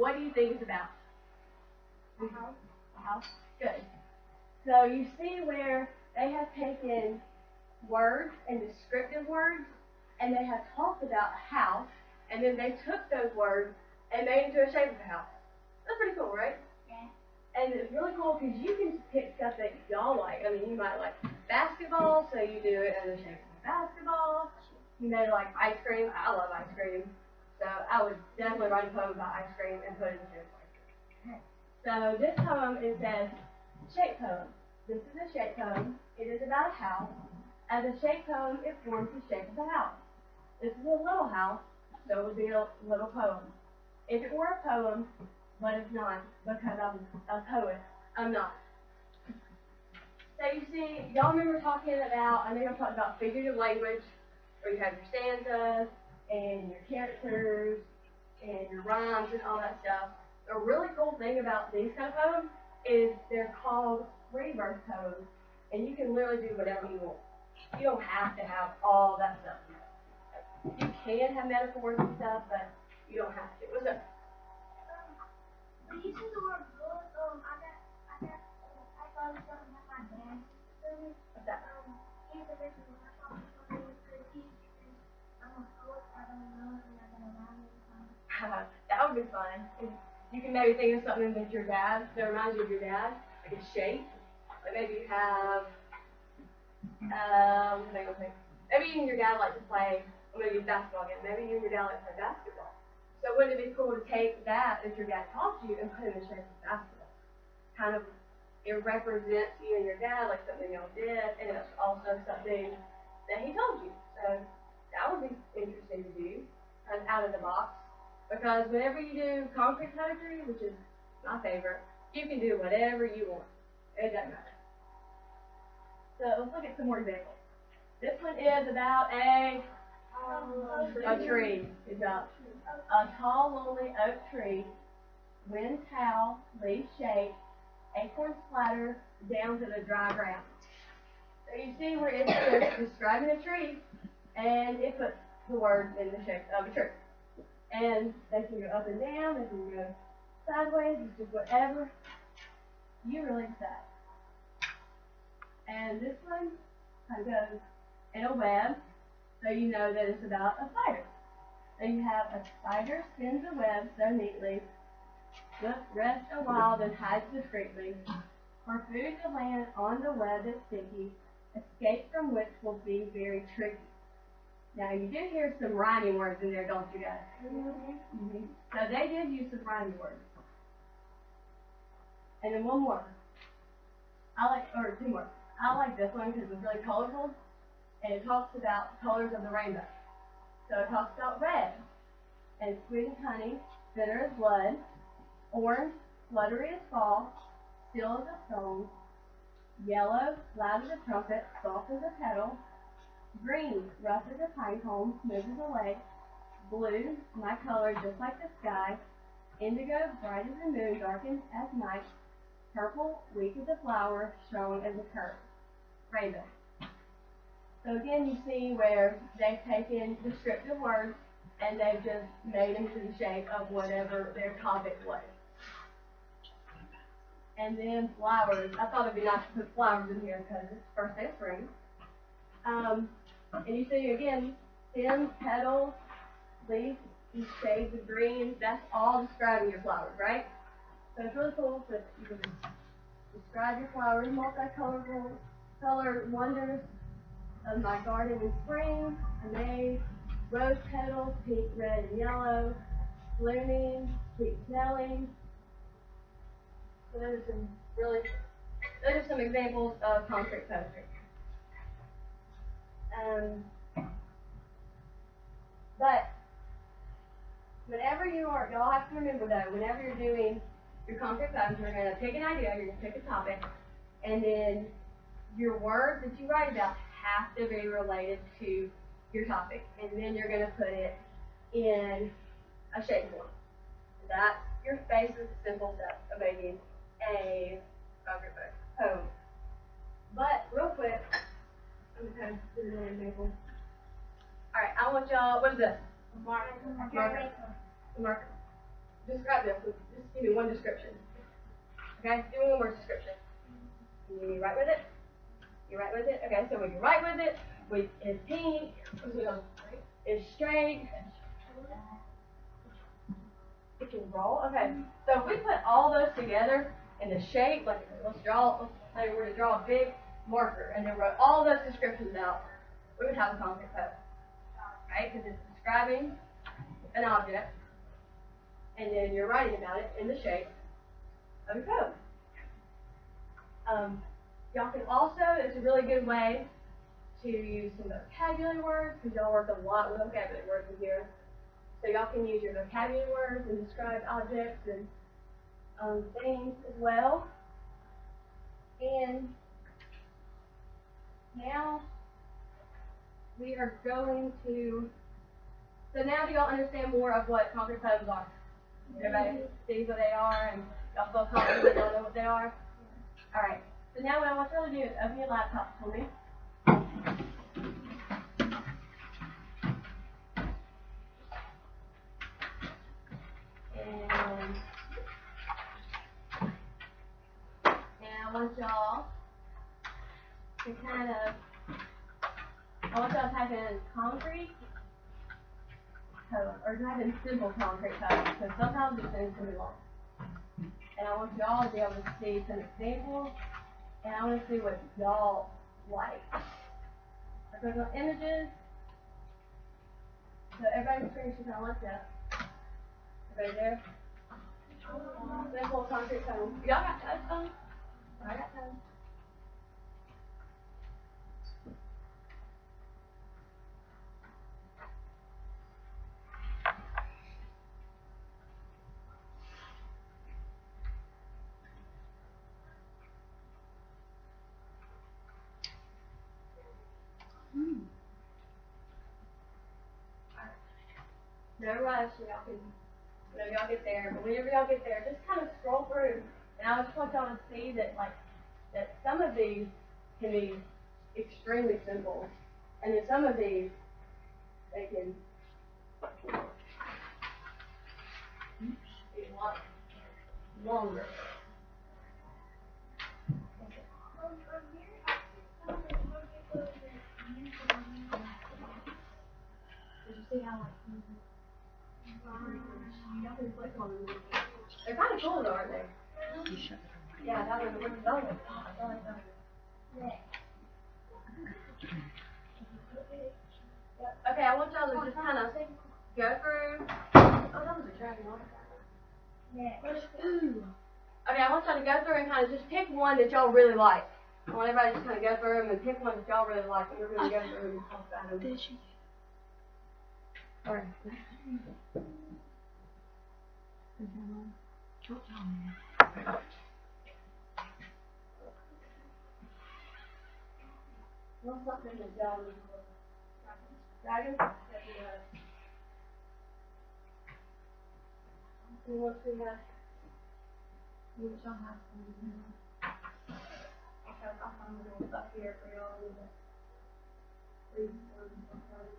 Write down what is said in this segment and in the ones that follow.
what do you think it's about? A house. A house? Good. So you see where they have taken words and descriptive words, and they have talked about a house, and then they took those words and made it into a shape of a house. That's pretty cool, right? Yeah. And it's really cool because you can pick stuff that y'all like. I mean, you might like basketball, so you do it in the shape of a basketball. You may like ice cream. I love ice cream. So I would definitely write a poem about ice cream and put it in the shape of ice cream. So this poem, it says, shape poem. This is a shape poem. It is about a house. As a shape poem, it forms the shape of a house. This is a little house, so it would be a little poem. If it were a poem, but it's not, because I'm a poet, I'm not. So you see, y'all remember talking about, I know y'all talked about figurative language, where you have your stanzas, and your characters, and your rhymes, and all that stuff. The really cool thing about these kind of poems is they're called free verse poems, and you can literally do whatever you want. You don't have to have all that stuff. You can have metaphors and stuff, but you don't have to. What's up? When you see the word good, I thought it was something that my dad used to do. What's that? He's the reason why I thought it was something that he used to do. I'm a poet, I don't know if I'm gonna rhyme with something. That would be fun. You can maybe think of something that your dad, that reminds you of your dad, like a shape. Like maybe you have, maybe you and your dad like to play, or maybe it's basketball again. Maybe you and your dad like to play basketball. So wouldn't it be cool to take that your dad taught you and put it in the shape of basketball? Kind of, it represents you and your dad, like something y'all did, and it's also something that he told you. So that would be interesting to do, kind of out of the box. Because whenever you do concrete poetry, which is my favorite, you can do whatever you want. It doesn't matter. So let's look at some more examples. This one is about a tree. It's about a tall, lonely oak tree. Winds howl, leaves shake, acorns splatter down to the dry ground. So you see where it's describing a tree, and it puts the words in the shape of a tree. And they can go up and down, they can go sideways, it's just whatever you really decide. And this one kind of goes in a web, so you know that it's about a spider. So you have a spider spins a web so neatly, rests a while, then hides discreetly. For food to land on the web that's sticky, escape from which will be very tricky. Now you do hear some rhyming words in there, don't you guys? Mm-hmm. So they did use some rhyming words. And then one more. Two more. I like this one because it's really colorful, and it talks about colors of the rainbow. So it talks about red, and sweet as honey, bitter as blood, orange, fluttery as fall, still as a stone, yellow, loud as a trumpet, soft as a petal, green, rough as a pine cone, smooth as a lake, blue, my color just like the sky, indigo, bright as the moon, darkened as night, purple, weak as a flower, strong as a curve. Rainbow. So again, you see where they've taken descriptive words and they've just made them to the shape of whatever their topic was. And then flowers. I thought it'd be nice to put flowers in here because it's the first day of spring. And you see again, stems, petals, leaves, these shades of green. That's all describing your flowers, right? So it's really cool that you can describe your flowers, multicolorful color wonders of my garden in spring, a maze, rose petals, pink, red, and yellow, blooming, sweet smelling. So those are some examples of concrete poetry. But whenever y'all have to remember though, whenever you're doing your concrete poems, you're going to pick an idea, you're going to pick a topic, and then your words that you write about have to be related to your topic, and then you're going to put it in a shape form. That's your basic, simple step of making a concrete poem. But real quick, I'm going to put it in an example. All right, I want y'all. What is this? Marker. A marker. describe this. Just give me one description. Okay, give me one more description. Can you write with it? You write with it? Okay, so we can write with it. It's pink. It's straight. It can roll. Okay, so if we put all those together in the shape, like let's say we were to draw a big marker and then wrote all those descriptions out, we would have a concrete code, right? Because it's describing an object, and then you're writing about it in the shape of your code. Y'all can also, it's a really good way to use some vocabulary words, because y'all work a lot with vocabulary words in here. So y'all can use your vocabulary words and describe objects and things as well. And now we are going to, so now do y'all understand more of what concrete codes are? Everybody sees what they are and y'all feel confident y'all know what they are? Alright, so now what I want y'all to do is open your laptop for me. And I want y'all to I want y'all to type in concrete code, or type in simple concrete code, because sometimes it's going to be long. And I want y'all to be able to see some examples, and I want to see what y'all like. I click on images, so everybody's screen should kind of look up. Everybody there? Simple concrete code. Y'all got touch on? I got touch. No rush, y'all can, whenever y'all get there, but whenever y'all get there, just kind of scroll through. And I just want y'all to see that, that some of these can be extremely simple, and then some of these, they can be a lot longer. Did you see how they're kind of cool though, aren't they? Yeah, that was the velvet. I like that. Yeah. Okay, I want y'all to just kind of go through. Oh, that was a dragon. Okay, I want y'all to go through and kind of just pick one that y'all really like. I want everybody to just kind of go through them and pick one that y'all really like, and we're going to go through and talk about them. Alright. What's something that y'all dragon? And once we have, we shall have some. I'll find a little stuff here for y'all in the read sometimes.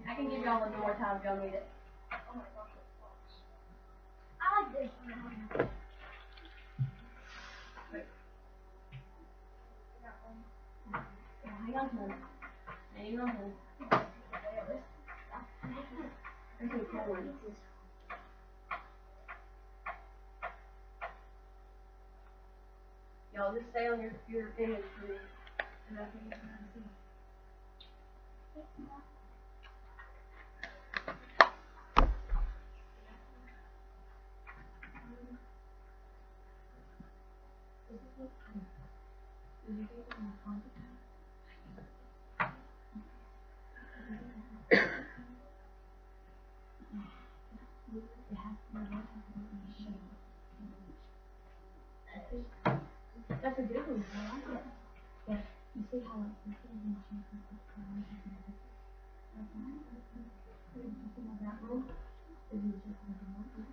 I can give y'all a more time if y'all need it. I like this one. Hang on to it. Hang on to it. There's some cool ones. Y'all just stay on your image for me. And I can see. That's a good one. I like it. But you see how it's the same in that room? Is it just like a monkey?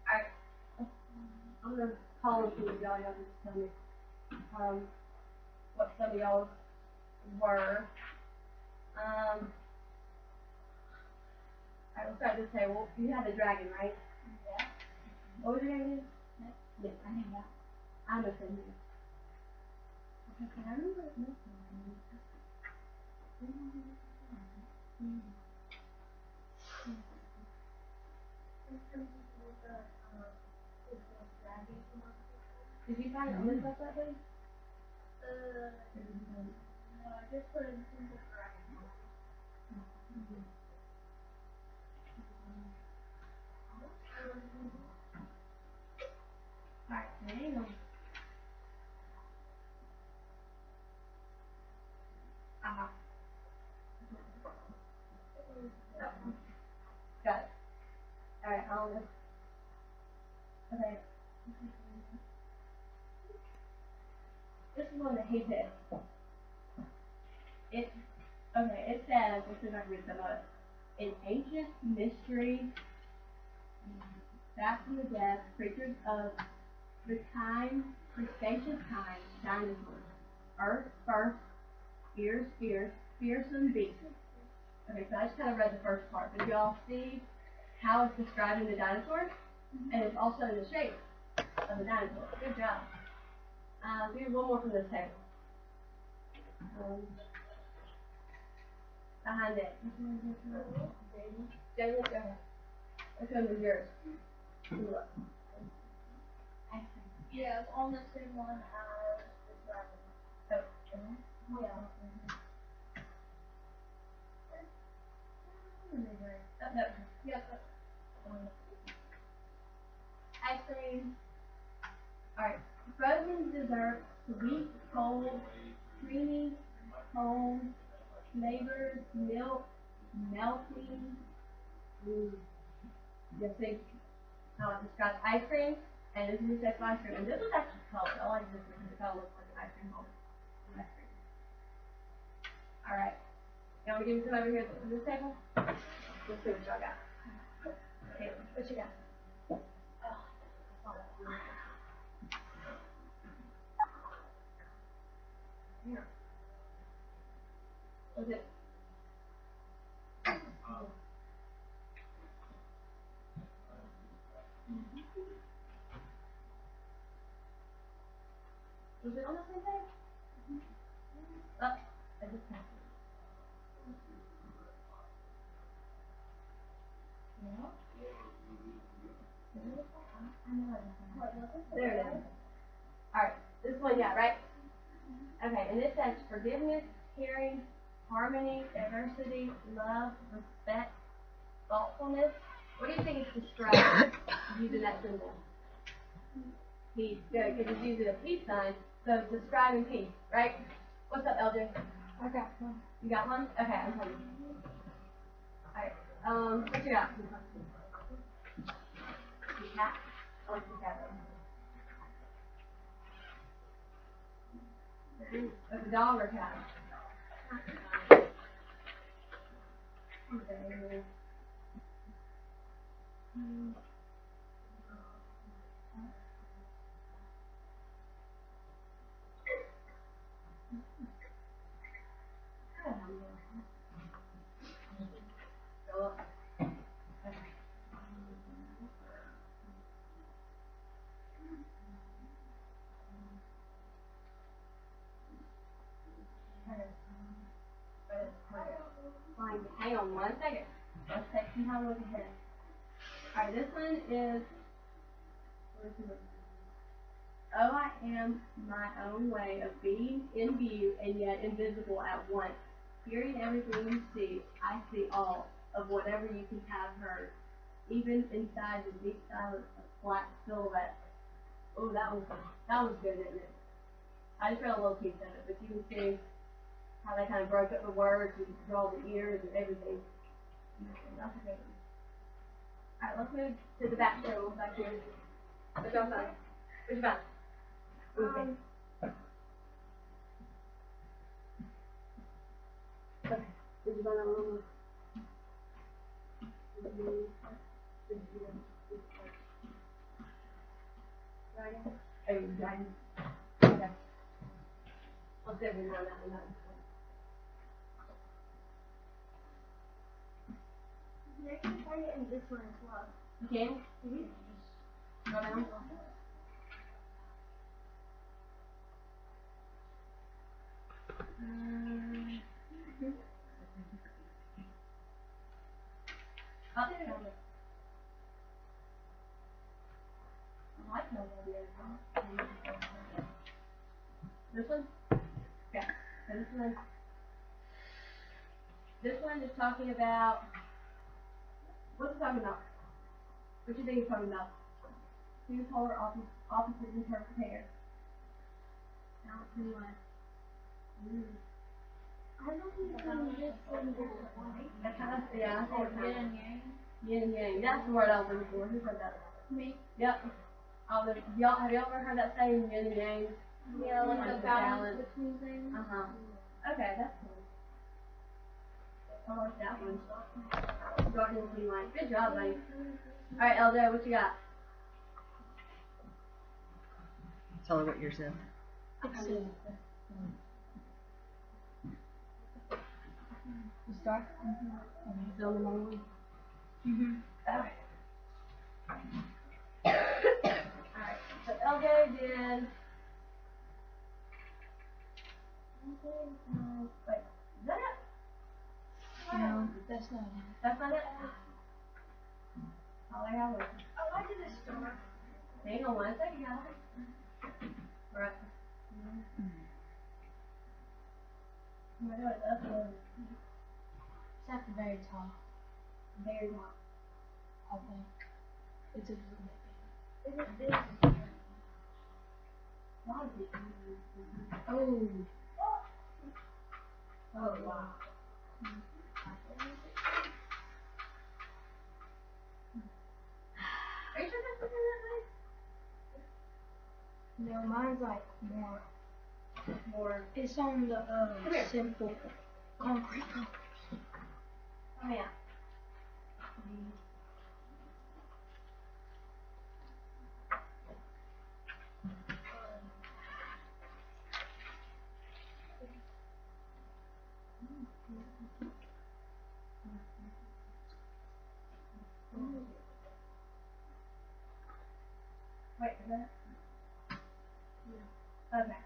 Alright. I'm gonna call them to y'all. Y'all just tell me what some of y'all were. Alright, we'll start this table. You had the dragon, right? Yeah. What was your name? Yes, I know that. I'm the same name. Okay, can I remember it? No. Did you find it on this website, please? No, I just put in simple dragon. Alright, hang on. Uh-huh. Got it. Alright, I'll just. Okay. This is one that he picked. It says, let's see if I can read some of it. An ancient mystery, back from the death, creatures of the time, Cretaceous time, dinosaurs. Earth first, fierce, fearsome beasts. Okay, so I just kind of read the first part, but y'all see how it's describing the dinosaurs? And it's also in the shape of the dinosaur. Good job. Do one more from this table. Behind it. Jalen, go ahead. Which one is yours? Look. Yeah, it's on the same one as the dragon. Oh, yeah. No. Yeah. Ice cream. Alright. Frozen dessert, sweet, cold, creamy, cold, flavored, milk, melting. You see how it describes ice cream, and this is the section of ice cream. And this is actually colored. I like this because it kind of looks like an ice cream hole. Ice cream. Alright. You want to give me some over here to this table? Let's see what y'all got. Okay, what you got? Here. What's it? Was it on the same page? Oh, I just passed it. No? There it is. Alright, this one, yeah, right? Okay, and it says forgiveness, caring, harmony, diversity, love, respect, thoughtfulness. What do you think it's describing using that symbol? Peace. Good, because it's using a peace sign, so it's describing peace, right? What's up, LJ? I got one. You got one? Okay, I'm coming. Alright, what you got? Cat. I like the cat. It's a dog or cat? Okay. how to look ahead. Alright, this one is, oh, I am my own way of being in view and yet invisible at once. Hearing everything you see, I see all of whatever you can have heard, even inside the deep silence of black silhouettes. Oh, that was good, isn't it? I just read a little piece of it, but you can see how they kind of broke up the words and draw the ears and everything. That's a good one. Alright, let's move to the back row back here. Which y'all find? Which one? Okay. Okay. Which one I want Dragon. Okay. Let's go every now and then. They can find it in this one as well. You can? Mm-hmm. Go down. Up there. I like no idea. This one? Okay. And this one? This one is talking about, what's it talking about? What do you think it's talking about? Two polar opposites in her hair. Now it's new one. I don't think it's in this one. That's kind of, yeah, I think it's Yin and yang. Yin and yang. That's the word I was looking for. Who heard that? Me. Yep. Have y'all ever heard that saying, yin and yang? Yeah, like Like the the balance between things. Okay, that's cool. I like that one. Starting to be like, good job, buddy. Alright, Eldo, what you got? Tell her what yours is. You start? Mm-hmm. Fill the long one? Mm-hmm. Alright. Alright, so Eldo did... Wait, is that it? No, that's not it. That's not it? All I have was... Oh, I did a star. Hang on one second, guys. Right. Oh my god, that's one. It's at the very top. Very long. I think. It's a Is it this? Why is it? Oh. Oh, wow. Are you sure that's looking that way? No, mine's like more. More. It's on the Come here. simple concrete. Oh, yeah. Wait, is that? Yeah. Okay.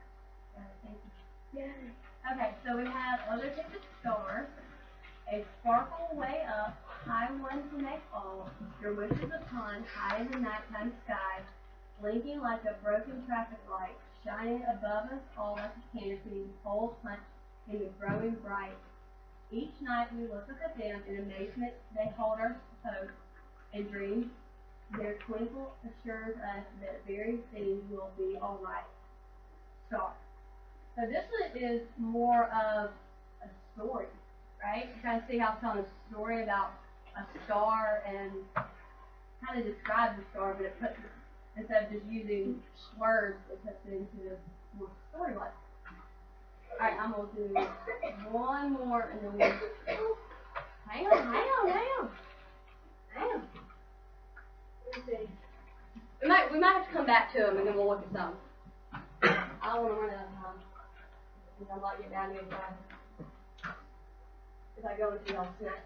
Got it, thank you. Yeah. Okay, so we have other types of stars. A sparkle way up, high one to make all. Your wish is upon, high in the nighttime sky, blinking like a broken traffic light, shining above us all like a canopy, holes punched in the growing bright. Each night we look up at them in amazement. They hold our hope and dreams. Their twinkle assures us that very things will be all right. Star. So this one is more of a story, right? You kind of see how it's telling a story about a star and how to describe the star, but it puts, instead of just using words, it puts it into more story-like. Alright, I'm going to do one more and then we'll... Hang on. Let me see. We might have to come back to them and then we'll look at some. I don't want to run out of time. Because I might get down here fast. If I go into y'all's snack.